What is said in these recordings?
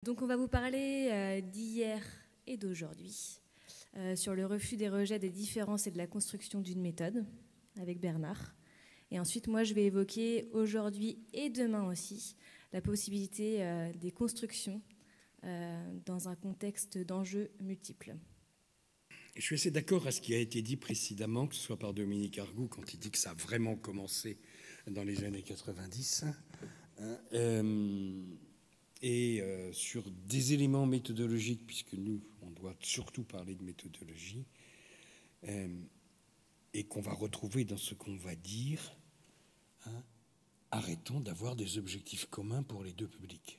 Donc on va vous parler d'hier et d'aujourd'hui sur le refus des rejets des différences et de la construction d'une méthode avec Bernard. Et ensuite, moi, je vais évoquer aujourd'hui et demain aussi la possibilité des constructions dans un contexte d'enjeux multiples. Je suis assez d'accord à ce qui a été dit précédemment, que ce soit par Dominique Argout, quand il dit que ça a vraiment commencé dans les années 90, sur des éléments méthodologiques, puisque nous, on doit surtout parler de méthodologie, et qu'on va retrouver dans ce qu'on va dire. Arrêtons d'avoir des objectifs communs pour les deux publics,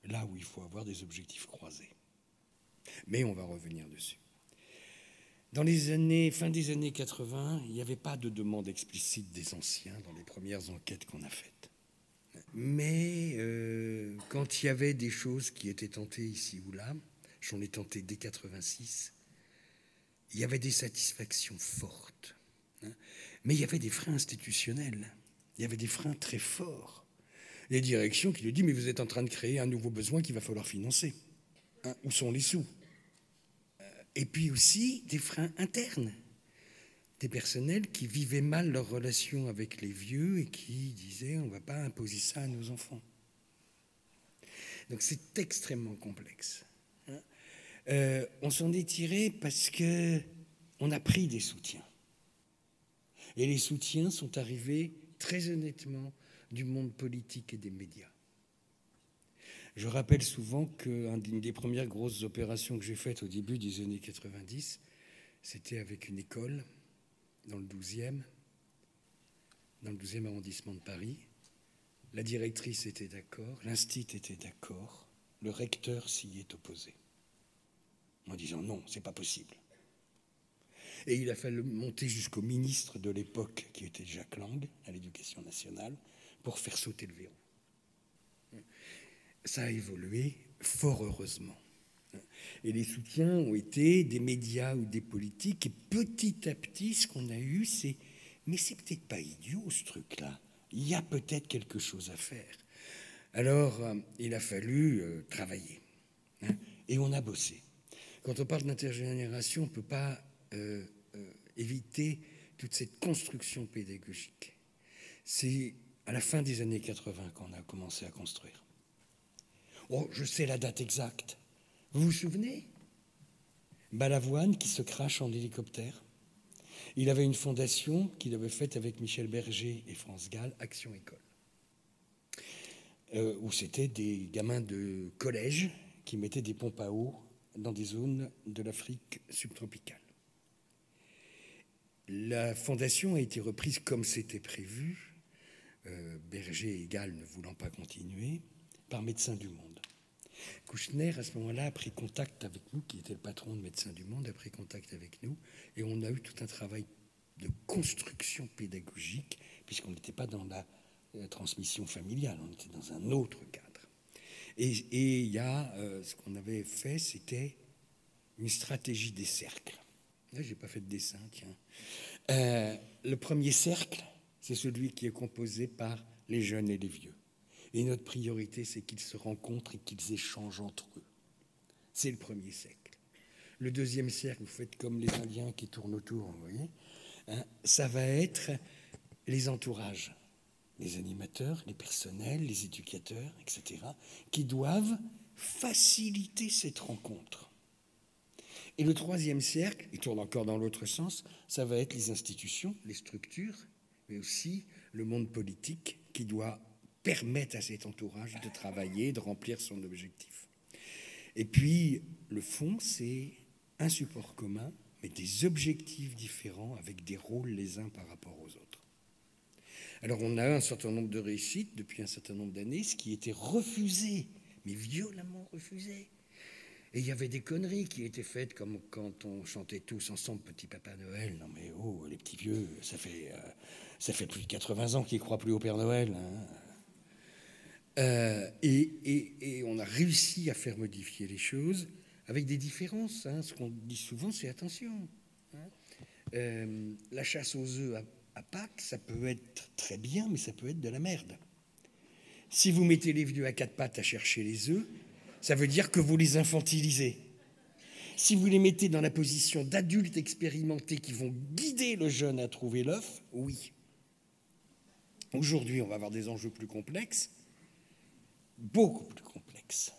là où il faut avoir des objectifs croisés. Mais on va revenir dessus. Dans les fin des années 80, il n'y avait pas de demande explicite des anciens dans les premières enquêtes qu'on a faites. Mais quand il y avait des choses qui étaient tentées ici ou là, j'en ai tenté dès 86, il y avait des satisfactions fortes. Mais il y avait des freins institutionnels. Il y avait des freins très forts. Les directions qui lui disent « Mais vous êtes en train de créer un nouveau besoin qu'il va falloir financer. Où sont les sous ?» Et puis aussi des freins internes, des personnels qui vivaient mal leur relation avec les vieux et qui disaient « on ne va pas imposer ça à nos enfants ». Donc c'est extrêmement complexe. On s'en est tiré parce qu'on a pris des soutiens. Et les soutiens sont arrivés très honnêtement du monde politique et des médias. Je rappelle souvent qu'une des premières grosses opérations que j'ai faites au début des années 90, c'était avec une école dans le 12e arrondissement de Paris. La directrice était d'accord, l'instit était d'accord, le recteur s'y est opposé, en disant non, c'est pas possible. Et il a fallu monter jusqu'au ministre de l'époque, qui était Jacques Lang, à l'Éducation nationale, pour faire sauter le verrou. Ça a évolué fort heureusement. Et les soutiens ont été des médias ou des politiques. Et petit à petit, ce qu'on a eu, c'est « mais c'est peut-être pas idiot ce truc-là. Il y a peut-être quelque chose à faire. » Alors, il a fallu travailler. Et on a bossé. Quand on parle d'intergénération, on ne peut pas éviter toute cette construction pédagogique. C'est à la fin des années 80 qu'on a commencé à construire. Oh, je sais la date exacte. Vous vous souvenez ? Balavoine qui se crache en hélicoptère. Il avait une fondation qu'il avait faite avec Michel Berger et France Gall, Action École, où c'était des gamins de collège qui mettaient des pompes à eau dans des zones de l'Afrique subtropicale. La fondation a été reprise comme c'était prévu, Berger et Gall ne voulant pas continuer, par Médecins du Monde. Kouchner, à ce moment-là, a pris contact avec nous, qui était le patron de Médecins du Monde, a pris contact avec nous, et on a eu tout un travail de construction pédagogique, puisqu'on n'était pas dans la transmission familiale, on était dans un autre cadre. Et il y a, ce qu'on avait fait, c'était une stratégie des cercles. Là, je n'ai pas fait de dessin, tiens. Le premier cercle, c'est celui qui est composé par les jeunes et les vieux. Et notre priorité, c'est qu'ils se rencontrent et qu'ils échangent entre eux. C'est le premier cercle. Le deuxième cercle, vous faites comme les Indiens qui tournent autour, vous voyez, ça va être les entourages, les animateurs, les personnels, les éducateurs, etc., qui doivent faciliter cette rencontre. Et le troisième cercle, il tourne encore dans l'autre sens, ça va être les institutions, les structures, mais aussi le monde politique qui doit permettre à cet entourage de travailler, de remplir son objectif. Et puis, le fond, c'est un support commun, mais des objectifs différents avec des rôles les uns par rapport aux autres. Alors, on a un certain nombre de réussites depuis un certain nombre d'années, ce qui était refusé, mais violemment refusé. Et il y avait des conneries qui étaient faites, comme quand on chantait tous ensemble Petit Papa Noël. Non mais oh, les petits vieux, ça fait plus de 80 ans qu'ils ne croient plus au Père Noël. Et on a réussi à faire modifier les choses avec des différences. Ce qu'on dit souvent, c'est attention. La chasse aux œufs à Pâques, ça peut être très bien, mais ça peut être de la merde. Si vous mettez les vieux à quatre pattes à chercher les œufs, ça veut dire que vous les infantilisez. Si vous les mettez dans la position d'adultes expérimentés qui vont guider le jeune à trouver l'œuf, oui. Aujourd'hui, on va avoir des enjeux plus complexes, beaucoup plus complexes.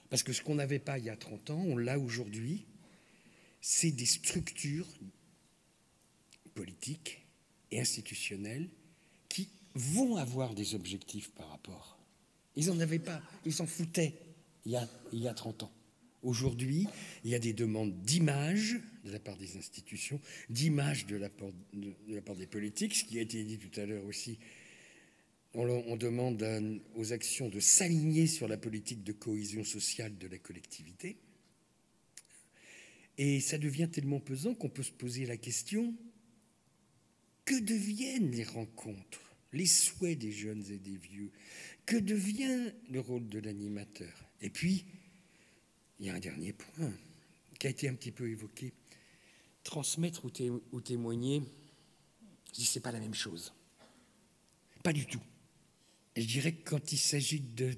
Parce que ce qu'on n'avait pas il y a 30 ans, on l'a aujourd'hui, c'est des structures politiques et institutionnelles qui vont avoir des objectifs par rapport. Ils n'en avaient pas, ils s'en foutaient il y a 30 ans. Aujourd'hui, il y a des demandes d'image de la part des institutions, d'image de la part des politiques, ce qui a été dit tout à l'heure aussi. On demande aux actions de s'aligner sur la politique de cohésion sociale de la collectivité. Et ça devient tellement pesant qu'on peut se poser la question, que deviennent les rencontres, les souhaits des jeunes et des vieux? Que devient le rôle de l'animateur? Et puis, il y a un dernier point qui a été un petit peu évoqué. Transmettre ou témoigner, je dis, c'est pas la même chose. Pas du tout. Et je dirais que quand il s'agit de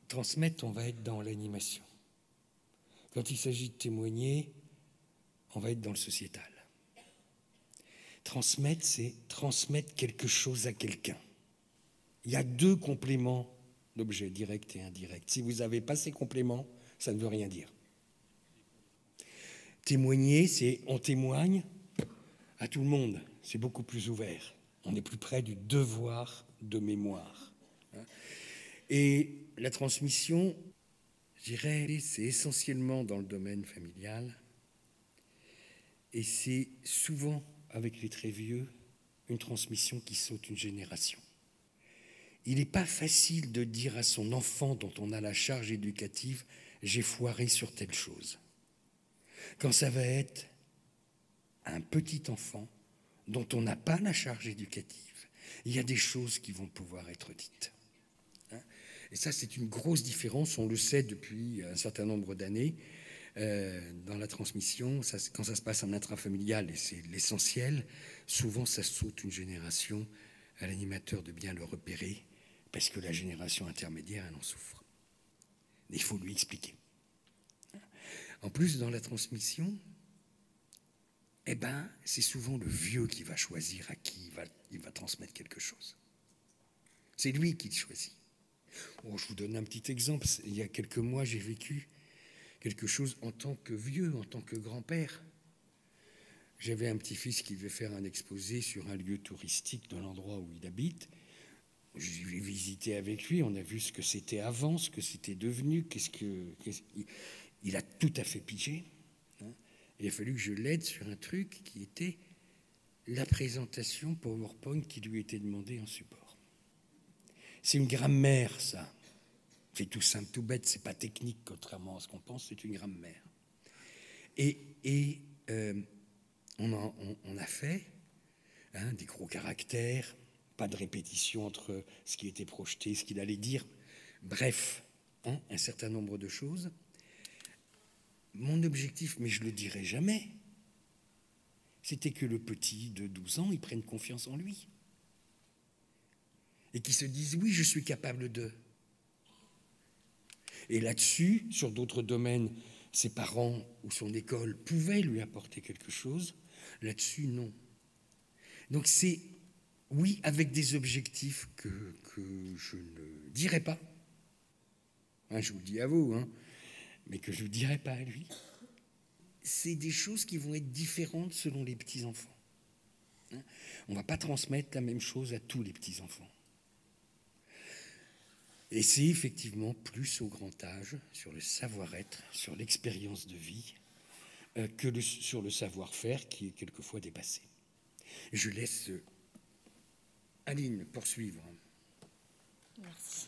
transmettre, on va être dans l'animation. Quand il s'agit de témoigner, on va être dans le sociétal. Transmettre, c'est transmettre quelque chose à quelqu'un. Il y a deux compléments d'objet, direct et indirect. Si vous n'avez pas ces compléments, ça ne veut rien dire. Témoigner, c'est on témoigne à tout le monde. C'est beaucoup plus ouvert. On est plus près du devoir de mémoire. Et la transmission, je dirais, c'est essentiellement dans le domaine familial. Et c'est souvent, avec les très vieux, une transmission qui saute une génération. Il n'est pas facile de dire à son enfant dont on a la charge éducative « j'ai foiré sur telle chose ». Quand ça va être un petit enfant dont on n'a pas la charge éducative, il y a des choses qui vont pouvoir être dites. Et ça, c'est une grosse différence, on le sait depuis un certain nombre d'années. Dans la transmission, quand ça se passe en intrafamilial, et c'est l'essentiel, souvent ça saute une génération, à l'animateur de bien le repérer, parce que la génération intermédiaire, elle en souffre. Il faut lui expliquer. En plus, dans la transmission, c'est souvent le vieux qui va choisir à qui il va transmettre quelque chose. C'est lui qui le choisit. Je vous donne un petit exemple. Il y a quelques mois, j'ai vécu quelque chose en tant que vieux, en tant que grand-père. J'avais un petit-fils qui devait faire un exposé sur un lieu touristique de l'endroit où il habite. Je l'ai visité avec lui, on a vu ce que c'était avant, ce que c'était devenu, il a tout à fait pigé. Il a fallu que je l'aide sur un truc qui était la présentation PowerPoint qui lui était demandée en support. C'est une grammaire, ça. C'est tout simple, tout bête, c'est pas technique, contrairement à ce qu'on pense, c'est une grammaire. Et on a fait des gros caractères, pas de répétition entre ce qui était projeté, ce qu'il allait dire. Bref, un certain nombre de choses. Mon objectif, mais je ne le dirai jamais, c'était que le petit de 12 ans, il prenne confiance en lui. Et qu'il se dise, oui, je suis capable de. Et là-dessus, sur d'autres domaines, ses parents ou son école pouvaient lui apporter quelque chose. Là-dessus, non. Donc c'est, oui, avec des objectifs que je ne dirai pas. Je vous le dis à vous, mais que je ne dirai pas à lui. C'est des choses qui vont être différentes selon les petits-enfants. On ne va pas transmettre la même chose à tous les petits-enfants. Et c'est effectivement plus au grand âge, sur le savoir-être, sur l'expérience de vie, que sur le savoir-faire qui est quelquefois dépassé. Je laisse Aline poursuivre. Merci.